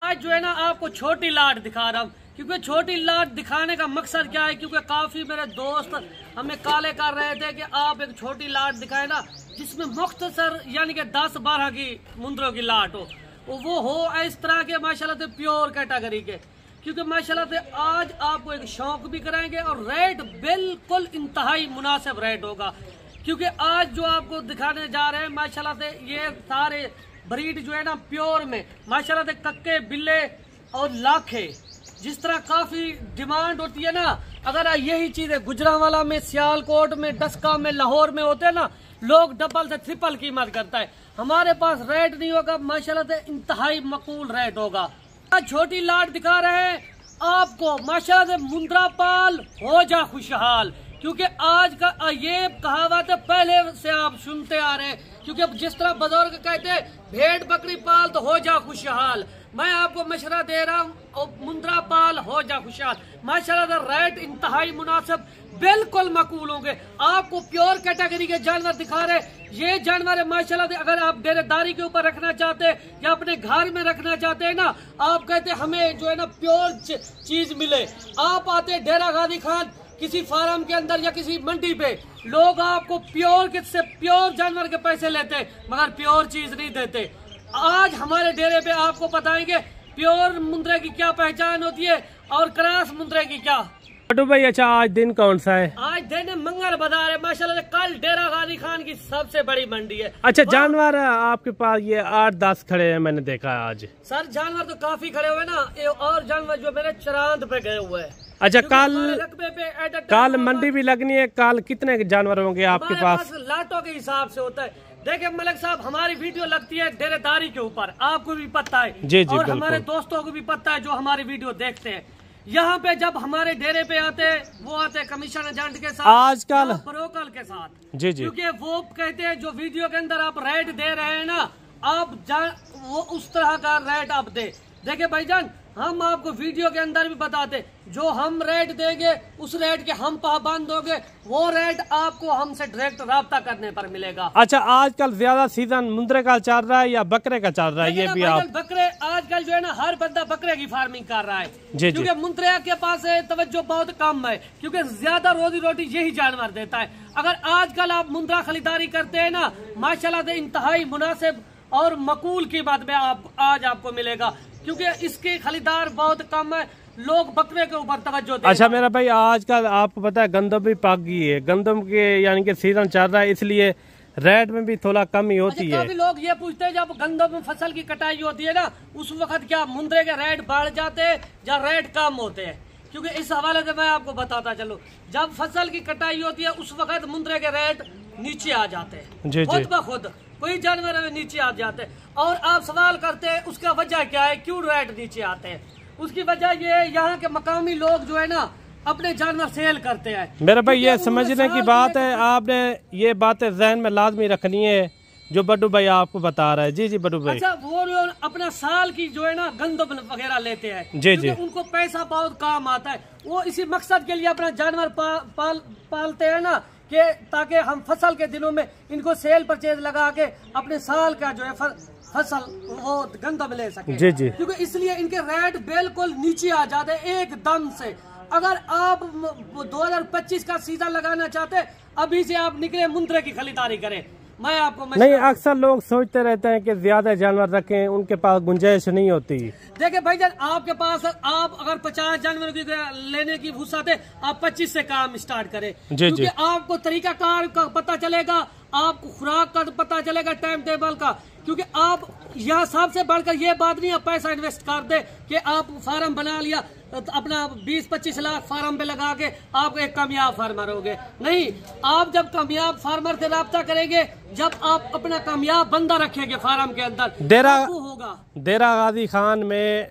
आज जो है ना आपको छोटी लाट दिखा रहा हूँ, क्योंकि छोटी लाट दिखाने का मकसद क्या है, क्योंकि काफी मेरे दोस्त हमें काले कर रहे थे कि आप एक छोटी लाट दिखाए ना जिसमें मुख्तसर यानी कि 10-12 की मुंदरों की लाट हो, वो हो इस तरह के माशाल्लाह से प्योर कैटेगरी के, क्योंकि माशाल्लाह से आज आपको एक शौक भी कराएंगे और रेट बिल्कुल इंतहाई मुनासिब रेट होगा। क्योंकि आज जो आपको दिखाने जा रहे हैं माशाल्लाह से ये सारे ब्रीड जो है ना प्योर में माशाल्लाह से कक्के बिल्ले और लाखे, जिस तरह काफी डिमांड होती है ना, अगर यही चीजें गुजरांवाला में, सियालकोट में, डस्का में, लाहौर में होते हैं ना, लोग डबल से ट्रिपल कीमत करता है। हमारे पास रेट नहीं होगा, माशाल्लाह से इंतहाई मकबूल रेट होगा। आज छोटी लाट दिखा रहे हैं आपको माशाल्लाह से मुंद्रा पाल हो जा खुशहाल, क्योंकि आज का ये कहावत पहले से आप सुनते आ रहे हैं, क्योंकि अब जिस तरह बुजुर्ग कहते हैं भेड़ बकरी पाल तो हो जा खुशहाल, मैं आपको मशवरा दे रहा हूँ मुंद्रा पाल हो जा खुशहाल। माशाल्लाह रेट इंतहाई मुनासिब बिल्कुल मकबूल होंगे। आपको प्योर कैटेगरी के जानवर दिखा रहे, ये जानवर है माशाल्लाह से, अगर आप डेरेदारी के ऊपर रखना चाहते हैं या अपने घर में रखना चाहते हैं ना, आप कहते हैं हमें जो है ना प्योर चीज मिले, आप आते डेरा गाजी खान किसी फार्म के अंदर या किसी मंडी पे, लोग आपको प्योर से प्योर जानवर के पैसे लेते हैं मगर प्योर चीज नहीं देते। आज हमारे डेरे पे आपको बताएंगे प्योर मुंद्रे की क्या पहचान होती है और क्रॉस मुंद्रे की क्या। बटू भाई अच्छा आज दिन कौन सा है? आज दिन मंगल बाजार है माशाल्लाह, कल डेरा गाजी खान की सबसे बड़ी मंडी है। अच्छा जानवर आपके पास ये 8-10 खड़े हैं, मैंने देखा है आज। सर जानवर तो काफी खड़े हुए ना, और जानवर जो मेरे चरांद पे गए हुए हैं। अच्छा कल मंडी भी लगनी है, कल कितने जानवर होंगे आपके पास? लाटों के हिसाब से होता है। देखिए मलिक साहब, हमारी वीडियो लगती है डेरेदारी के ऊपर, आपको भी पता है जी जी, और हमारे दोस्तों को भी पता है जो हमारी वीडियो देखते हैं। यहाँ पे जब हमारे डेरे पे आते हैं, वो आते हैं कमीशन एजेंट के साथ, आजकल ब्रोकर के साथ जी जी, क्योंकि वो कहते हैं जो वीडियो के अंदर आप रेट दे रहे हैं ना, आप वो उस तरह का रेट आप दे। देखिए भाईजान, हम आपको वीडियो के अंदर भी बताते, जो हम रेट देंगे उस रेट के हम पाबंद होंगे, वो रेट आपको हमसे डायरेक्ट राब्ता करने पर मिलेगा। अच्छा आजकल ज्यादा सीजन मुंद्रे का चल रहा है या बकरे का चल रहा है? ये भी आप बकरे आजकल जो है ना हर बंदा बकरे की फार्मिंग कर रहा है जी, क्योंकि मुंद्रे के पास तवज्जो बहुत कम है, क्योंकि ज्यादा रोजी रोटी यही जानवर देता है। अगर आजकल आप मुंद्रा खरीदारी करते हैं ना, माशाल्लाह से इंतहाई मुनासिब और मकबूल कीमत में आज आपको मिलेगा, क्योंकि इसके खरीदार बहुत कम है, लोग बकरे के ऊपर तवज्जो देते हैं। अच्छा मेरा भाई, आजकल आपको पता है गंदम भी पक गई है, गंदम के यानी कि सीजन चल रहा है, इसलिए रेट में भी थोड़ा कमी होती है। काफी लोग ये पूछते हैं जब गंदम फसल की कटाई होती है ना, उस वक्त क्या मुंद्रे के रेट बढ़ जाते हैं या रेट कम होते हैं? क्योंकि इस हवाले से मैं आपको बताता चलूं, जब फसल की कटाई होती है उस वक्त मुंद्रे के रेट नीचे आ जाते हैं खुद ब खुद, कोई जानवर नीचे आ जाते हैं। और आप सवाल करते हैं उसका वजह क्या है, क्यों रेट नीचे आते हैं? उसकी वजह ये यहाँ के मकामी लोग जो है ना अपने जानवर सेल करते हैं। मेरा भाई ये समझने की बात है, आपने ये बातें जहन में लाजमी रखनी है जो बड्डू भाई आपको बता रहा है। जी जी बड्डू भाई। अच्छा वो अपना साल की जो है ना गंदम वगैरह लेते हैं जी जी, उनको पैसा बहुत काम आता है, वो इसी मकसद के लिए अपना जानवर पालते हैं ना, कि ताकि हम फसल के दिनों में इनको सेल परचेज लगा के अपने साल का जो है फसल वो गंदम ले सके जी जी, क्योंकि इसलिए इनके रेट बिल्कुल नीचे आ जाते हैं एकदम से। अगर आप 2025 का सीजन लगाना चाहते हैं, अभी से आप निकले मुंद्रे की खरीदारी करें। मैं आपको नहीं, अक्सर लोग सोचते रहते हैं कि ज्यादा जानवर रखें, उनके पास गुंजाइश नहीं होती। देखिए भाईजान, आपके पास आप अगर 50 जानवर की लेने की वुसअत है, आप 25 से काम स्टार्ट करें, क्योंकि आपको तरीकाकार का पता चलेगा, आपको खुराक का पता चलेगा, टाइम टेबल का, क्योंकि आप यहाँ सबसे बढ़कर ये बात नहीं आप पैसा इन्वेस्ट कर दे कि आप फार्म बना लिया अपना 20-25 लाख फार्म पे लगा के आप एक कामयाब फार्मर होगे। नहीं, आप जब कामयाब फार्मर से राब्ता करेंगे, जब आप अपना कामयाब बंदा रखेंगे फार्म के अंदर, होगा। डेरा गाजी खान में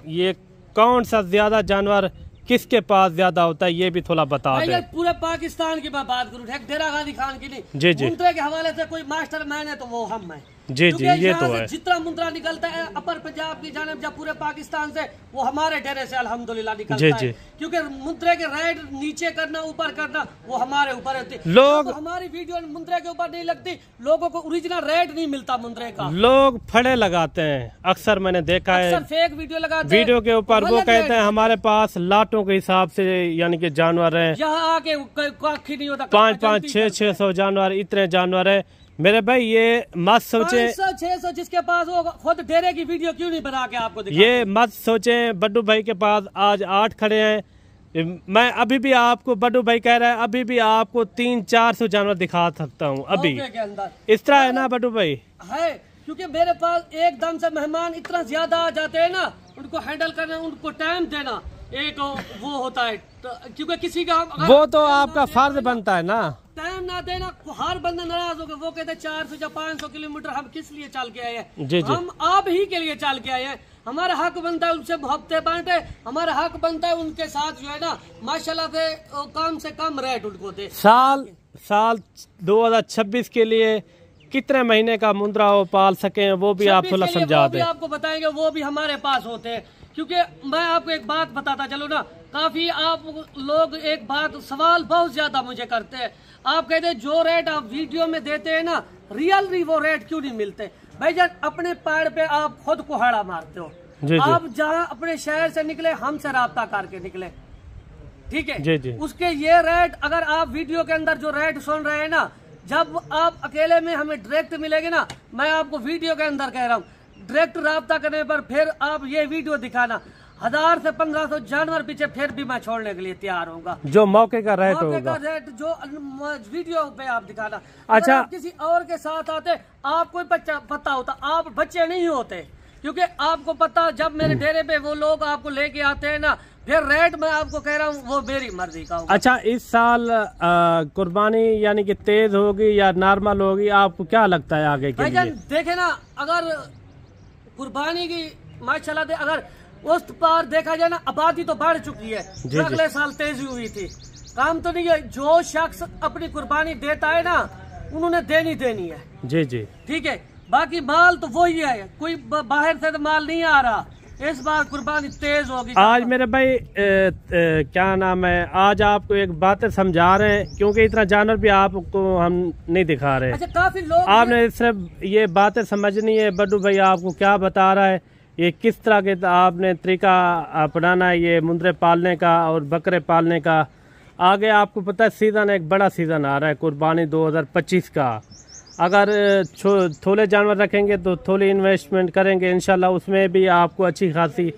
ये कौन सा ज्यादा जानवर किसके पास ज्यादा होता है, ये भी थोड़ा बता दें। पूरे पाकिस्तान की मैं बात करूँ, डेरा गाजी खान की नहीं, जी जी, मुंद्रे के हवाले से कोई मास्टर मैन है तो वो हम है। जी जी, ये तो है। जितना मुंद्रा निकलता है अपर पंजाब की जानिब या पूरे पाकिस्तान से, वो हमारे डेरे से अल्हम्दुलिल्लाह निकलता है। क्योंकि मुंद्रे के रेट नीचे करना ऊपर करना वो हमारे ऊपर होती है। लोग हमारी वीडियो मुंद्रे के ऊपर नहीं लगती, लोगों को ओरिजिनल रेट नहीं मिलता मुंद्रे का। लोग फड़े लगाते हैं, अक्सर मैंने देखा है, फेक वीडियो लगाते हैं। वीडियो के ऊपर वो कहते हैं हमारे पास लाटों के हिसाब से यानी कि जानवर है, यहाँ आके नहीं होता, 500 600 जानवर, इतने जानवर है। मेरे भाई ये मत सोचे 600 जिसके पास वो खुद डेरे की वीडियो क्यों नहीं बना के आपको दिखा। ये मत सोचे बड्डू भाई के पास आज 8 खड़े हैं, मैं अभी भी आपको, बड्डू भाई कह रहा है अभी भी आपको 300-400 जानवर दिखा सकता हूँ अभी के अंदर। इस तरह है ना बड्डू भाई? है, क्योंकि मेरे पास एकदम से मेहमान इतना ज्यादा आ जाते हैं ना, उनको हैंडल करना, उनको टाइम देना एक वो होता है, क्योंकि किसी का वो तो आपका फर्ज बनता है ना, टाइम ना देना, हर बंदा नाराज होगा। वो कहते 400 या 500 किलोमीटर हम किस लिए चल के आए हैं? जी जी, हम आप ही के लिए चल के आए हैं। हमारा हक बनता है उनसे मोहब्बतें बांटे, हमारा हक बनता है उनके साथ जो है ना माशाल्लाह से कम रेट उनको दे। साल 2026 के लिए कितने महीने का मुंद्रा वो पाल सके वो भी आप थोड़ा समझा दें। आपको बताएंगे, वो भी हमारे पास होते हैं। क्योंकि मैं आपको एक बात बताता चलो ना, काफी आप लोग एक बात सवाल बहुत ज्यादा मुझे करते हैं, आप कहते हैं जो रेट आप वीडियो में देते हैं ना रियल वो रेट क्यों नहीं मिलते? भाईजान अपने पैर पे आप खुद कुहाड़ा मारते हो। जी आप जहाँ अपने शहर से निकले हमसे राब्ता करके निकले, ठीक है जी जी, उसके ये रेट अगर आप वीडियो के अंदर जो रेट सुन रहे हैं ना, जब आप अकेले में हमें डायरेक्ट मिलेंगे ना, मैं आपको वीडियो के अंदर कह रहा हूँ, डायरेक्ट राब्ता करने पर फिर आप ये वीडियो दिखाना 1000 से 1500 जानवर पीछे फिर भी मैं छोड़ने के लिए तैयार होगा। जो मौके का रेट होगा, मौके का रेट जो वीडियो पे आप दिखाना। अच्छा, आप किसी और के साथ आते आपको पता होता, आप बच्चे नहीं होते, क्योंकि आपको पता जब मेरे डेरे पे वो लोग आपको लेके आते हैं ना, फिर रेट मैं आपको कह रहा हूँ वो मेरी मर्जी का होगा। अच्छा, इस साल कुर्बानी यानी कि तेज होगी या नॉर्मल होगी, आपको क्या लगता है आगे के लिए? देखे ना, अगर कुर्बानी की माशाल्लाह अगर उस पार देखा जाए ना, आबादी तो बढ़ चुकी है, अगले साल तेजी हुई थी, काम तो नहीं है। जो शख्स अपनी कुर्बानी देता है ना, उन्होंने देनी है। जी जी, ठीक है, बाकी माल तो वही है, कोई बाहर से तो माल नहीं आ रहा। इस बार कुर्बानी तेज होगी। आज मेरे भाई क्या नाम है, आज आपको एक बात समझा रहे हैं, क्योंकि इतना जानवर भी आपको हम नहीं दिखा रहे। अच्छा, काफी लोग आपने सिर्फ ये बातें समझनी है। बड्डू भाई आपको क्या बता रहा है, ये किस तरह के आपने तरीका अपनाना है ये मुंद्रे पालने का और बकरे पालने का। आगे आपको पता है सीजन, एक बड़ा सीजन आ रहा है कुर्बानी 2025 का। अगर थोड़े जानवर रखेंगे तो थोड़ी इन्वेस्टमेंट करेंगे, इंशाल्लाह उसमें भी आपको अच्छी खासी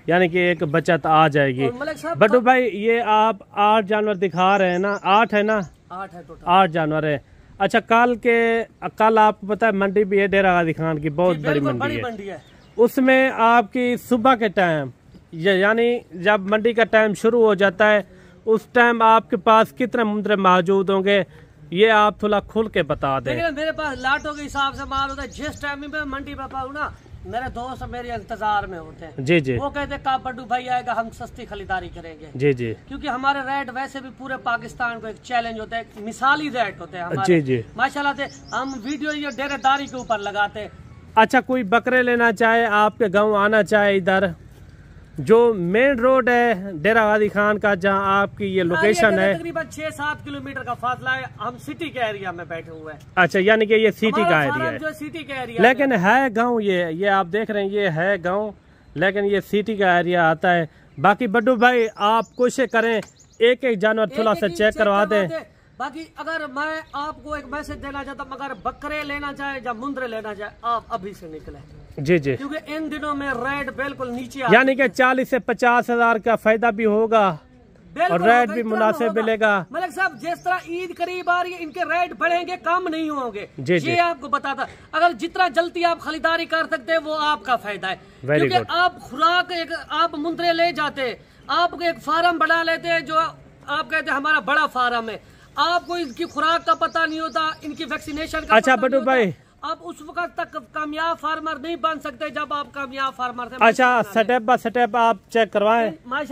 यानी कि एक बचत आ जाएगी। बड्डू भाई ये आप 8 जानवर दिखा रहे हैं ना, 8 है ना? 8 है टोटल, 8 जानवर है। अच्छा, कल आपको पता है मंडी भी है, डेरा गाजी खान की बहुत बड़ी मंडी है। उसमें आपकी सुबह के टाइम यानी जब मंडी का टाइम शुरू हो जाता है, उस टाइम आपके पास कितने मुंद्रे मौजूद होंगे, ये आप थोड़ा खुल के बता दें। मेरे पास लाटों के हिसाब से माल होता है। जिस टाइम में मंडी पे पाऊँ ना, मेरे दोस्त मेरे इंतजार में होते हैं। जी जी, वो कहते का बड्डू भाई आएगा, हम सस्ती खरीदारी करेंगे। जी जी, क्योंकि हमारे रेट वैसे भी पूरे पाकिस्तान को एक चैलेंज होता है, मिसाली रेट होते हैं हमारे। जी जी, माशाल्लाह से हम वीडियो ये डेरेदारी के ऊपर लगाते हैं। अच्छा, कोई बकरे लेना चाहे, आपके गाँव आना चाहे, इधर जो मेन रोड है डेरा गाजी खान का, जहां आपकी ये लोकेशन है, तकरीबन 6-7 किलोमीटर का फासला है। हम सिटी के एरिया में बैठे हुए हैं। अच्छा, यानी कि ये सिटी का एरिया है, जो सिटी का एरिया, लेकिन है गांव। ये आप देख रहे हैं, ये है गांव, लेकिन ये सिटी का एरिया आता है। बाकी बड्डू भाई आप कोशिश करें एक जानवर थोड़ा सा चेक करवा दें। बाकी अगर मैं आपको एक मैसेज देना चाहता हूँ, अगर बकरे लेना चाहे या मुंद्रे लेना चाहे, आप अभी से निकले। जी जी, क्योंकि इन दिनों में रेट बिल्कुल नीचे यानी कि 40 से 50 हजार का फायदा भी होगा और रेट भी मुनासिब मिलेगा। मलिक साहब, जिस तरह ईद करीब आ रही है, इनके रेट बढ़ेंगे, कम नहीं होंगे। जी जी, ये आपको बताता, अगर जितना जल्दी आप खरीदारी कर सकते हैं वो आपका फायदा है। क्योंकि आप खुराक आप मुंद्रे ले जाते, आप एक फार्म बना लेते हैं, जो आप कहते हैं हमारा बड़ा फार्म है, आपको इनकी खुराक का पता नहीं होता, इनकी वैक्सीनेशन का। अच्छा बड्डू भाई, आप उस वक्त तक कामयाब फार्मर नहीं बन सकते जब आप कामयाब फार्मर थे। अच्छा, स्टेप बाय स्टेप आप चेक करवाएं।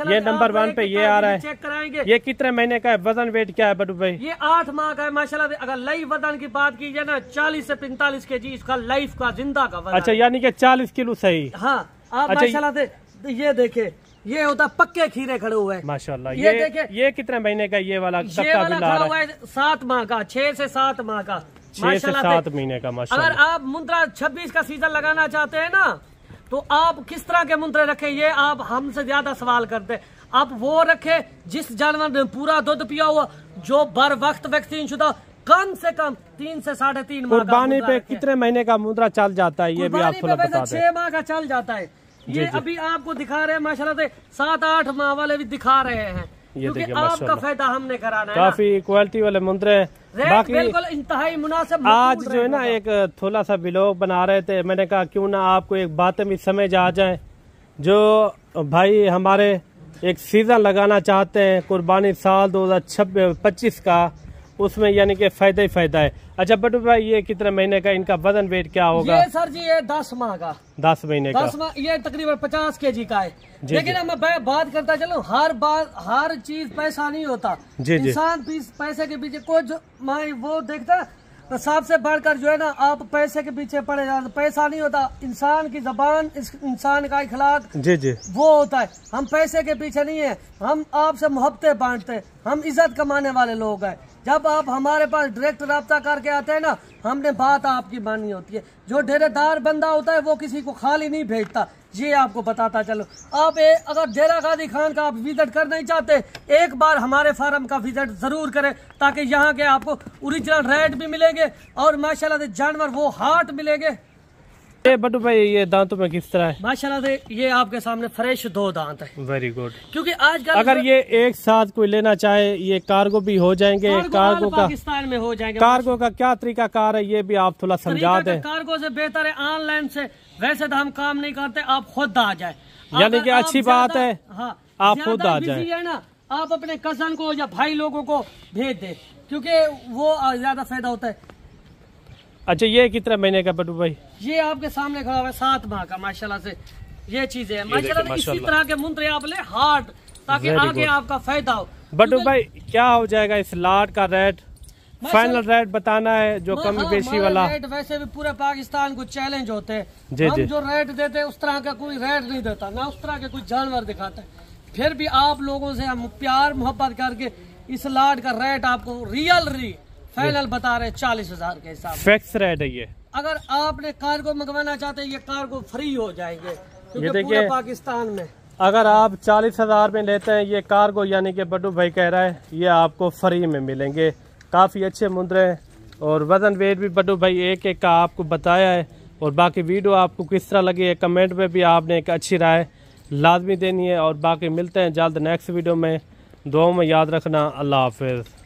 ये नंबर 1 पे ये आ रहा है, चेक कराएंगे। ये कितने महीने का है? वजन वेट क्या है बड्डू भाई? ये 8 माह का है माशाल्लाह। अगर लाइव वजन की बात कीजिए ना 40 से 45 kg इसका लाइफ का जिंदा का वजन। अच्छा, यानी कि 40 किलो सही। हाँ, आप अच्छा, माशाल्लाह से ये देखे, ये होता पक्के खीरे खड़े हुए हैं माशाल्लाह। ये देखे, ये कितने महीने का ये वाला खड़ा हुआ है? 7 माह का, 6 से 7 माह का, 6 से 7 महीने का माशाल्लाह। अगर आप मुंद्रा 26 का सीजन लगाना चाहते हैं ना, तो आप किस तरह के मुंद्रे रखे, ये आप हमसे ज्यादा सवाल करते। आप वो रखे जिस जानवर ने पूरा दूध पिया हुआ, जो बर वक्त वैक्सीन शुदा, कम से कम 3 से 3.5 माह। कुर्बानी पे कितने महीने का मुद्रा चल जाता है, ये भी आप थोड़ा बता दें। 6 माह का चल जाता है। ये अभी आपको दिखा रहे हैं माशाल्लाह से 7-8 माह वाले भी दिखा रहे हैं, क्योंकि आपका फायदा हमने कराना है। काफी क्वालिटी वाले मुंद्रे, बाकी बिल्कुल इंतहाई मुनासिब। आज जो है ना एक थोड़ा सा व्लॉग बना रहे थे, मैंने कहा क्यों ना आपको एक बातें भी समझ आ जाए। जो भाई हमारे एक सीजन लगाना चाहते हैं कुर्बानी साल 2025 का, उसमें यानी कि फायदा ही फायदा है। अच्छा बड्डू भाई, ये कितने महीने का इनका वजन वेट क्या होगा? ये सर जी ये 10 माह का, 10 महीने का, 10 माह, ये तकरीबन 50 kg का है। लेकिन अब मैं बात करता चलो, हर चीज पैसा नहीं होता। इंसान पैसे के पीछे कुछ वो देखता, तो सबसे बढ़कर जो है ना आप पैसे के पीछे पड़े जाते। पैसा नहीं होता, इंसान की जबान, इंसान का इखलाक वो होता है। हम पैसे के पीछे नहीं है, हम आपसे मोहब्बतें बांटते, हम इज्जत कमाने वाले लोग हैं। जब आप हमारे पास डायरेक्ट राब्ता करके आते हैं ना, हमने बात आपकी माननी होती है। जो डेरेदार बंदा होता है वो किसी को खाली नहीं भेजता, ये आपको बताता चलो। आप अगर डेरा गाजी खान का आप विजिट करना ही चाहते, एक बार हमारे फार्म का विजिट जरूर करें, ताकि यहाँ के आपको ओरिजिनल रेट भी मिलेंगे और माशाल्लाह से जानवर वो हार्ट मिलेंगे। ये बड्डू भाई, ये दांतों में किस तरह है? माशाल्लाह से ये आपके सामने फ्रेश 2 दांत है। Very good. क्योंकि आजकल अगर ये एक साथ कोई लेना चाहे, ये कार्गो भी हो जाएंगे? कार्गो का पाकिस्तान में हो जाएंगे। कार्गो का क्या तरीका कार है, ये भी आप थोड़ा समझा दें। कार्गो से बेहतर है ऑनलाइन से, वैसे तो हम काम नहीं करते, आप खुद आ जाए। यानी कि अच्छी बात है, हाँ, आप खुद आ जाए। है ना, आप अपने कजन को या भाई लोगों को भेज दे, क्योंकि वो ज्यादा फायदा होता है। अच्छा, ये कितने महीने का बड्डू भाई? ये आपके सामने खड़ा हुआ है 7 माह का माशाल्लाह से। ये चीजें है माशाल्लाह, इसी तरह के मुंद्रे आप ले हार्ट, ताकि आगे आपका फायदा हो। बड्डू भाई, क्या हो जाएगा इस लाट का रेट? फाइनल रेट बताना है, जो कमी बेशी वाला रेट। वैसे भी पूरे पाकिस्तान को चैलेंज होते हैं, हम जो रेट देते हैं उस तरह का कोई रेट नहीं देता, ना उस तरह के कोई जानवर दिखाता है। फिर भी आप लोगों से हम प्यार मोहब्बत करके इस लाट का रेट आपको रियल फाइनल बता रहे 40,000 के हिसाब से। फिक्स रेट है ये। अगर आपने कार्गो मंगवाना चाहते हैं, ये कार्गो फ्री हो जाएंगे, क्योंकि पूरे पाकिस्तान में अगर आप 40,000 में लेते हैं ये कार्गो, यानी कि बड्डू भाई कह रहा है ये आपको फ्री में मिलेंगे। काफ़ी अच्छे मुंद्रे हैं और वजन वेट भी बड्डू भाई एक का आपको बताया है। और बाकी वीडियो आपको किस तरह लगी है, कमेंट में भी आपने एक अच्छी राय लाजमी देनी है। और बाकी मिलते हैं जल्द नेक्स्ट वीडियो में, दुआ में याद रखना। अल्लाह हाफिज़।